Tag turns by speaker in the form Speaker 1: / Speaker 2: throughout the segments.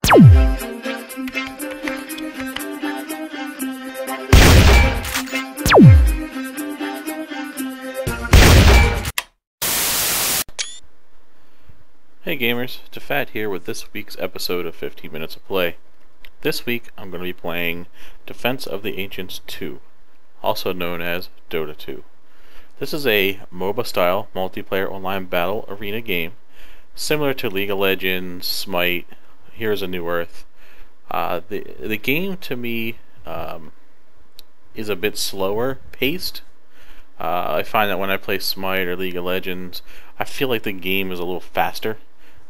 Speaker 1: Hey gamers, DaPhat here with this week's episode of 15 Minutes of Play. This week I'm going to be playing Defense of the Ancients 2, also known as Dota 2. This is a MOBA style multiplayer online battle arena game, similar to League of Legends, Smite, Heroes of New Earth. The game to me is a bit slower paced. I find that when I play Smite or League of Legends, I feel like the game is a little faster.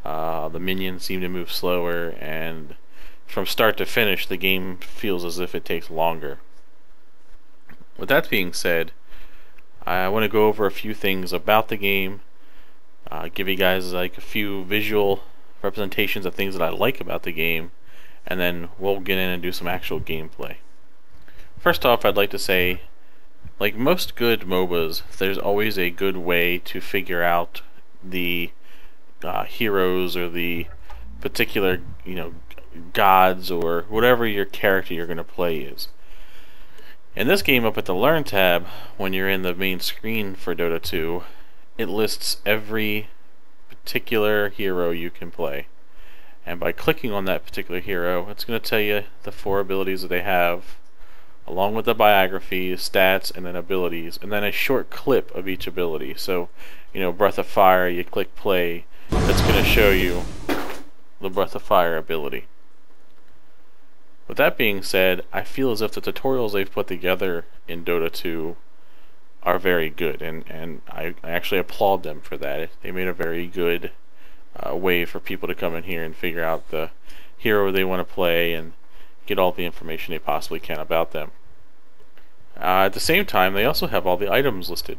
Speaker 1: The minions seem to move slower, and from start to finish the game feels as if it takes longer. With that being said, I want to go over a few things about the game, give you guys like a few visual representations of things that I like about the game, and then we'll get in and do some actual gameplay. First off, I'd like to say, like most good MOBAs, there's always a good way to figure out the heroes or the particular, gods or whatever your character you're going to play is. In this game, up at the Learn tab, when you're in the main screen for Dota 2, it lists every particular hero you can play. And by clicking on that particular hero, it's going to tell you the 4 abilities that they have, along with the biography, stats, and then abilities, and then a short clip of each ability. So, Breath of Fire, you click play, that's going to show you the Breath of Fire ability. With that being said, I feel as if the tutorials they've put together in Dota 2 are very good, and I actually applaud them for that. They made a very good way for people to come in here and figure out the hero they want to play and get all the information they possibly can about them. At the same time, they also have all the items listed.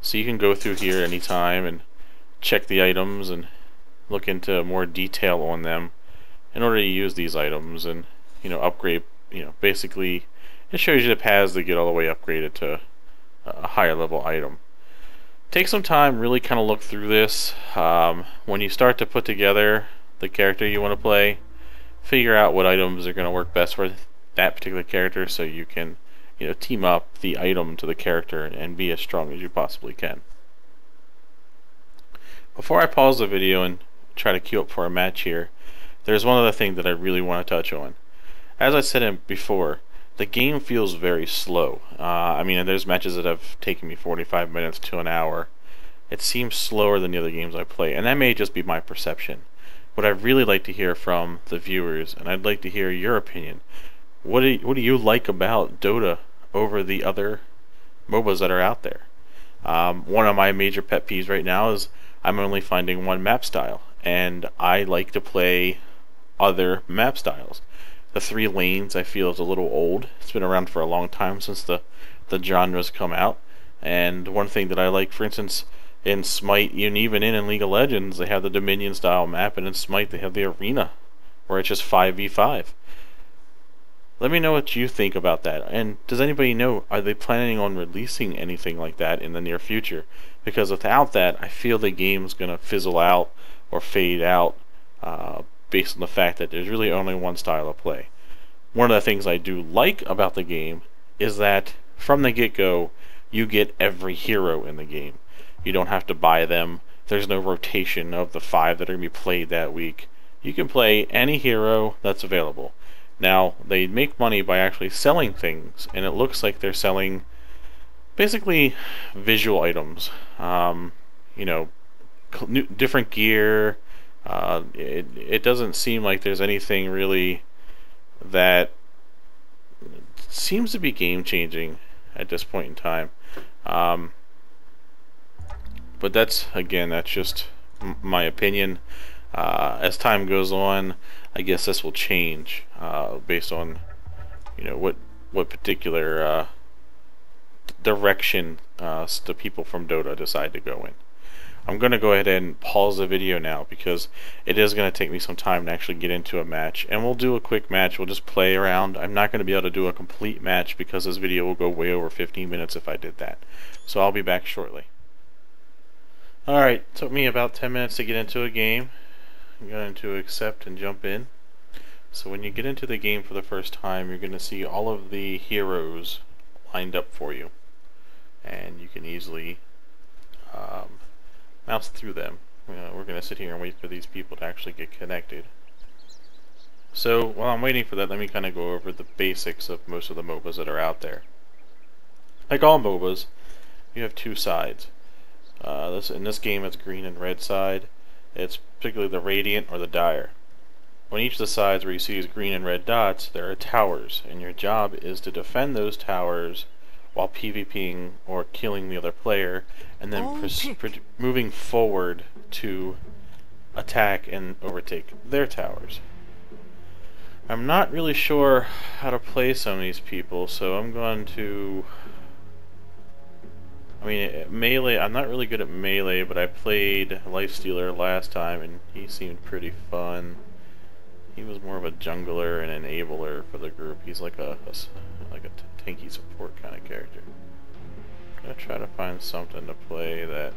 Speaker 1: So you can go through here anytime and check the items and look into more detail on them in order to use these items and upgrade. Basically it shows you the paths to get all the way upgraded to a higher level item. Take some time, really kind of look through this. When you start to put together the character you want to play, figure out what items are going to work best for that particular character, so you can team up the item to the character and be as strong as you possibly can. Before I pause the video and try to queue up for a match here, there's one other thing that I really want to touch on. As I said before, the game feels very slow. There's matches that have taken me 45 minutes to an hour. It seems slower than the other games I play, and that may just be my perception. What I'd really like to hear from the viewers, and I'd like to hear your opinion. What do you like about Dota over the other MOBAs that are out there? One of my major pet peeves right now is I'm only finding one map style, and I like to play other map styles. The 3 lanes I feel is a little old. It's been around for a long time since the genres come out, and one thing that I like, for instance, in Smite, and even in League of Legends, they have the Dominion style map, and in Smite they have the arena where it's just 5v5. Let me know what you think about that, and does anybody know, are they planning on releasing anything like that in the near future? Because without that, I feel the game's going to fizzle out or fade out based on the fact that there's really only one style of play. One of the things I do like about the game is that from the get-go, you get every hero in the game. You don't have to buy them. There's no rotation of the 5 that are going to be played that week. You can play any hero that's available. Now, they make money by actually selling things, and it looks like they're selling basically visual items. Different gear. It doesn't seem like there's anything really that seems to be game changing at this point in time. But that's just my opinion. As time goes on, I guess this will change based on what particular direction the people from Dota decide to go in. I'm going to go ahead and pause the video now because it is going to take me some time to actually get into a match, and we'll do a quick match. We'll just play around. I'm not going to be able to do a complete match because this video will go way over 15 minutes if I did that. So I'll be back shortly. Alright, took me about 10 minutes to get into a game. I'm going to accept and jump in. So when you get into the game for the first time, you're going to see all of the heroes lined up for you, and you can easily mouse through them. We're going to sit here and wait for these people to actually get connected. So while I'm waiting for that, let me kind of go over the basics of most of the MOBAs that are out there. Like all MOBAs, you have two sides. In this game, it's green and red side. It's particularly the Radiant or the Dire. On each of the sides where you see these green and red dots, there are towers, and your job is to defend those towers while PvPing or killing the other player, and then moving forward to attack and overtake their towers. I'm not really sure how to play some of these people, so I'm going to... melee, I'm not really good at melee, but I played Lifestealer last time, and he seemed pretty fun. He was more of a jungler and enabler for the group. He's like a tanky support kind of character. I'm gonna try to find something to play that...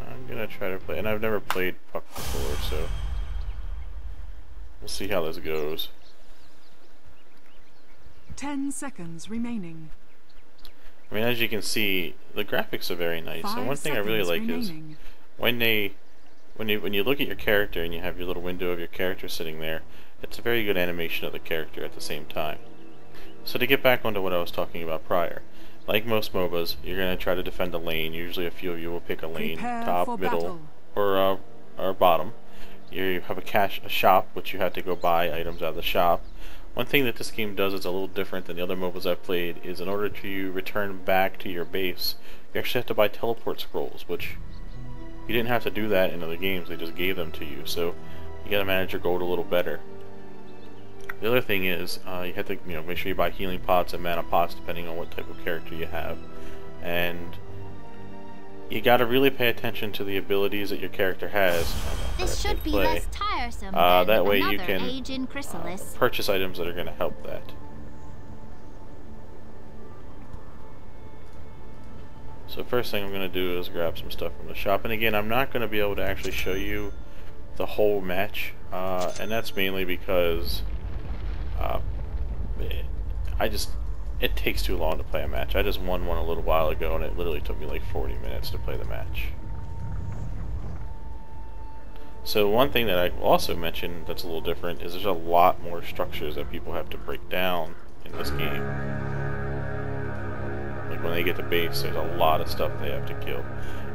Speaker 1: I'm gonna try to play, and I've never played Puck before, so we'll see how this goes.
Speaker 2: 10 seconds remaining.
Speaker 1: I mean, as you can see, the graphics are very nice. And one thing I really like is when you look at your character and you have your little window of your character sitting there, it's a very good animation of the character at the same time. So to get back onto what I was talking about prior, like most MOBAs, you're going to try to defend a lane. Usually a few of you will pick a lane, top, middle, or bottom. You have a shop, which you have to go buy items out of the shop. One thing that this game does is a little different than the other MOBAs I've played is in order to return back to your base, you actually have to buy teleport scrolls, which you didn't have to do that in other games, they just gave them to you, so you gotta manage your gold a little better. The other thing is, you have to make sure you buy healing pots and mana pots depending on what type of character you have, and you gotta really pay attention to the abilities that your character has.
Speaker 3: This should be less tiresome
Speaker 1: that way you can
Speaker 3: age in Chrysalis.
Speaker 1: purchase items that are going to help that. So first thing I'm going to do is grab some stuff from the shop, and again, I'm not going to be able to actually show you the whole match, and that's mainly because it takes too long to play a match. I just won one a little while ago, and it literally took me like 40 minutes to play the match. So one thing that I also mentioned that's a little different is there's a lot more structures that people have to break down in this game. Like when they get to base, there's a lot of stuff they have to kill.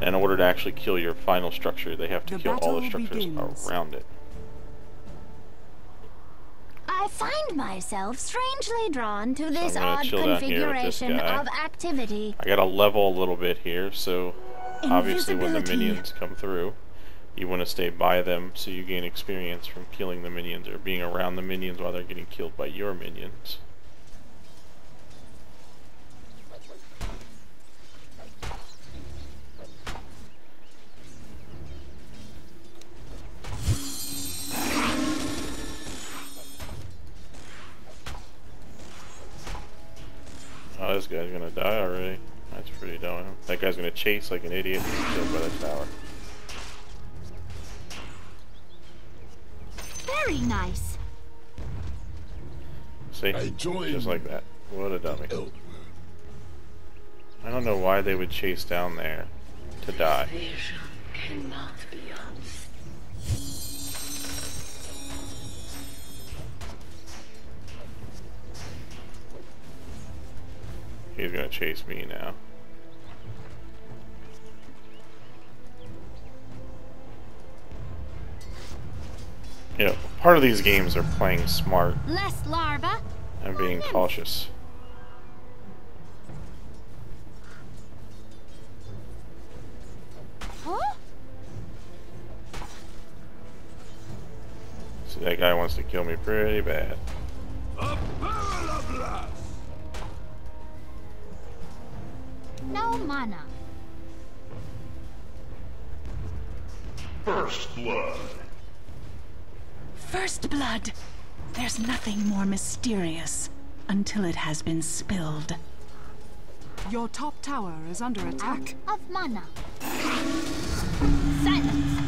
Speaker 1: And in order to actually kill your final structure, they have to kill all the structures around it.
Speaker 3: I find myself strangely drawn to this odd
Speaker 1: chill down here with this
Speaker 3: configuration
Speaker 1: guy.
Speaker 3: of activity.
Speaker 1: I gotta level a little bit here, so obviously when the minions come through, you want to stay by them so you gain experience from killing the minions or being around the minions while they're getting killed by your minions. Oh, this guy's gonna die already. That's pretty dumb. That guy's gonna chase like an idiot and get killed by the tower.
Speaker 3: Very nice.
Speaker 1: See? Just like that. What a dummy. I don't know why they would chase down there to die. He's gonna chase me now. You know, part of these games are playing smart
Speaker 3: Less larva
Speaker 1: and being cautious.
Speaker 3: Huh?
Speaker 1: See, that guy wants to kill me pretty bad.
Speaker 3: No mana.
Speaker 4: First blood.
Speaker 2: First blood. There's nothing more mysterious until it has been spilled. Your top tower is under attack.
Speaker 3: Out of mana. Silence.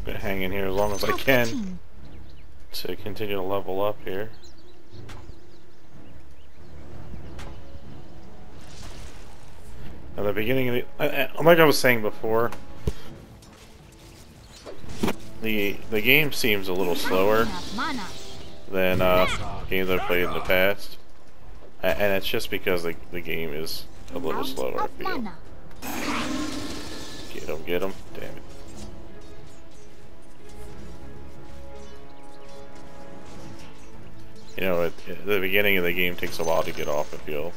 Speaker 1: Gonna hang in here as long as I can to continue to level up here. At the beginning of the, like I was saying before, the game seems a little slower than games I've played in the past, and it's just because the game is a little slower. I feel. Get him! Damn it! You know, at the beginning of the game takes a while to get off, I feel.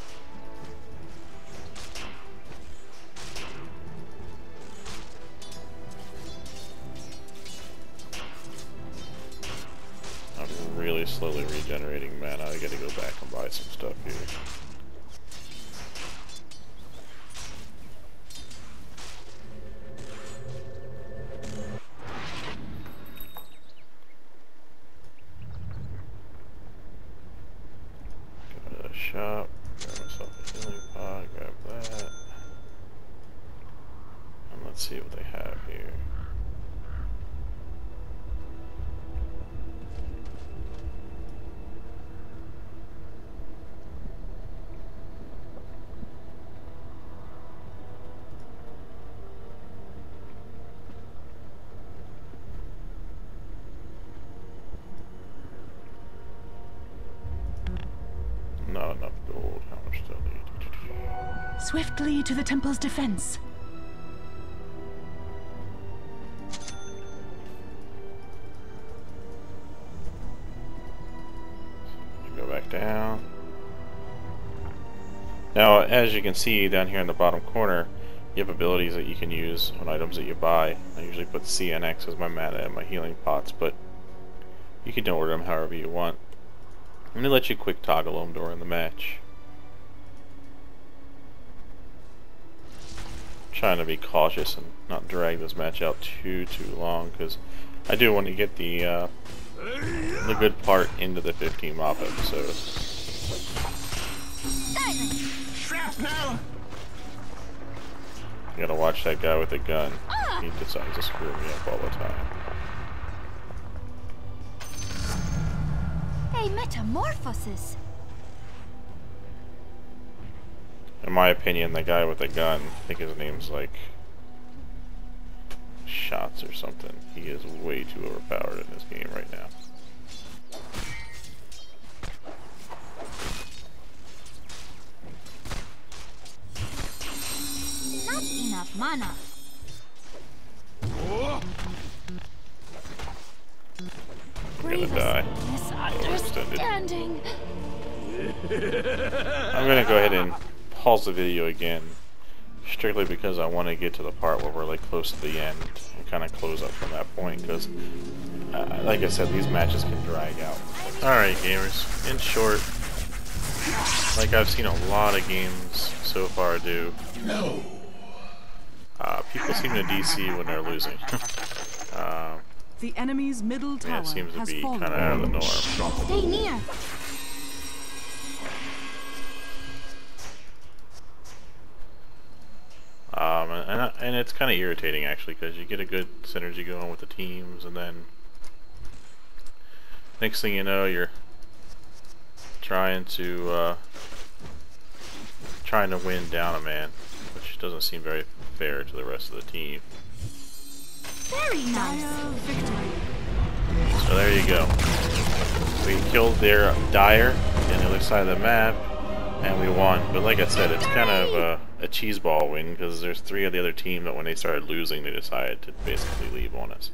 Speaker 1: I'm really slowly regenerating mana. I gotta go back and buy some stuff here. Shop, grab myself a healing pod, grab that. And let's see what they have here. Not enough gold. How much do I need?
Speaker 2: Swiftly to the temple's defense.
Speaker 1: Go back down. Now, as you can see down here in the bottom corner, you have abilities that you can use on items that you buy. I usually put CNX as my mana and my healing pots, but you can order them however you want. I'm going to let you quick toggle them during the match. Trying to be cautious and not drag this match out too long, because I do want to get the good part into the 15 MOBA episode.
Speaker 3: Shrapnel.
Speaker 1: You gotta watch that guy with the gun. He decides to screw me up all the time.
Speaker 3: A metamorphosis.
Speaker 1: In my opinion, the guy with the gun, I think his name's like Shots or something. He is way too overpowered in this game right now.
Speaker 3: Not enough mana.
Speaker 1: I'm gonna die.
Speaker 3: Misunderstanding.
Speaker 1: I'm gonna go ahead and pause the video again, strictly because I want to get to the part where we're like close to the end and kind of close up from that point, because like I said, these matches can drag out. Alright gamers, in short, like I've seen a lot of games so far do, people seem to DC when they're losing.
Speaker 2: The enemy's middle tower
Speaker 1: it seems to
Speaker 2: has
Speaker 1: be
Speaker 2: fallen.
Speaker 1: kind of out of the norm.
Speaker 3: Stay near.
Speaker 1: And it's kind of irritating actually, because you get a good synergy going with the teams, and then next thing you know, you're trying to win down a man, which doesn't seem very fair to the rest of the team.
Speaker 3: Very nice.
Speaker 1: So there you go. We killed their Dire on the other side of the map, and we won. But like I said, it's kind of a cheeseball win, because there's 3 of the other team that when they started losing, they decided to basically leave on us.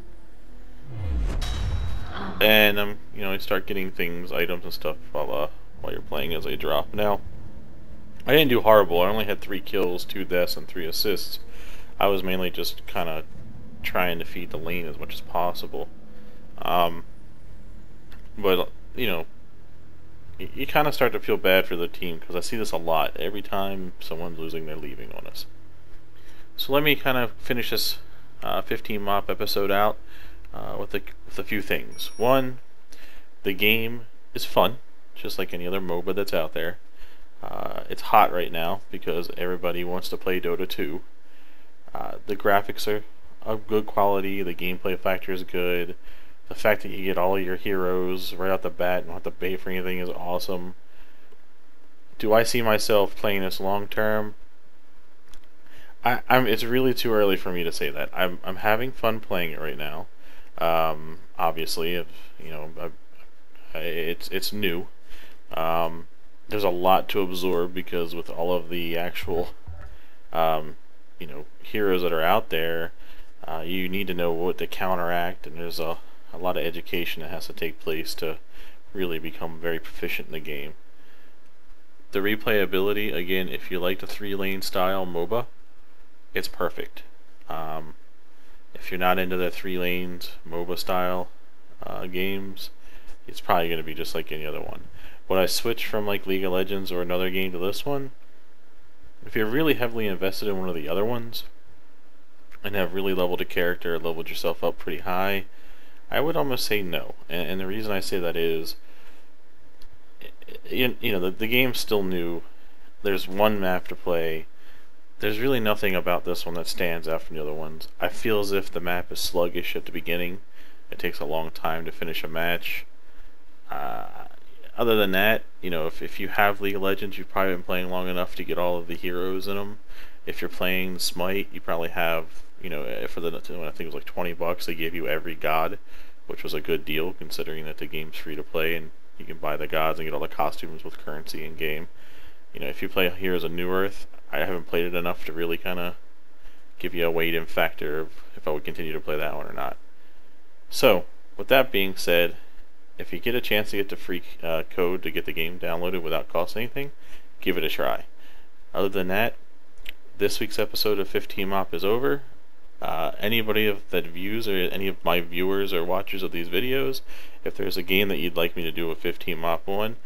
Speaker 1: And you know, you start getting things, items and stuff while you're playing as they drop. Now, I didn't do horrible. I only had 3 kills, 2 deaths, and 3 assists. I was mainly just kind of trying to feed the lane as much as possible. But you know, you kind of start to feel bad for the team, because I see this a lot. Every time someone's losing, they're leaving on us. So let me kind of finish this 15 MOP episode out. with a few things. One, the game is fun, just like any other MOBA that's out there. It's hot right now because everybody wants to play Dota 2. The graphics are of good quality, the gameplay factor is good, the fact that you get all of your heroes right out the bat and don't have to pay for anything is awesome. Do I see myself playing this long term? It's really too early for me to say that. I'm having fun playing it right now. Obviously, it's new. There's a lot to absorb because with all of the actual heroes that are out there, you need to know what to counteract, and there's a lot of education that has to take place to really become very proficient in the game. The replayability, again, if you like the 3-lane style MOBA, it's perfect. If you're not into the 3 lanes MOBA style games, it's probably going to be just like any other one. Would I switch from like League of Legends or another game to this one? If you're really heavily invested in one of the other ones and have really leveled a character, leveled yourself up pretty high, I would almost say no. And the reason I say that is, the game's still new. There's one map to play. There's really nothing about this one that stands out from the other ones. I feel as if the map is sluggish at the beginning. It takes a long time to finish a match. Other than that, if you have League of Legends, you've probably been playing long enough to get all of the heroes in them. If you're playing Smite, you probably have, for I think it was like $20, they gave you every god, which was a good deal considering that the game's free to play and you can buy the gods and get all the costumes with currency in game. If you play Heroes of New Earth, I haven't played it enough to really kind of give you a weighed-in factor of if I would continue to play that one or not. So, with that being said, if you get a chance to get the free code to get the game downloaded without costing anything, give it a try. Other than that, this week's episode of 15 Mop is over. Anybody that views, or any of my viewers or watchers of these videos, if there's a game that you'd like me to do a 15 Mop on,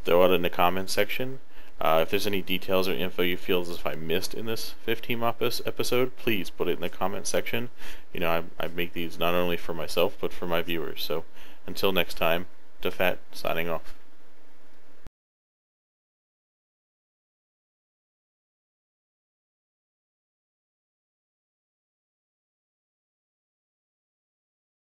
Speaker 1: throw it in the comments section. If there's any details or info you feel as if I missed in this 15 Mop episode, please put it in the comments section. I make these not only for myself, but for my viewers. So, until next time, DaPhat signing off.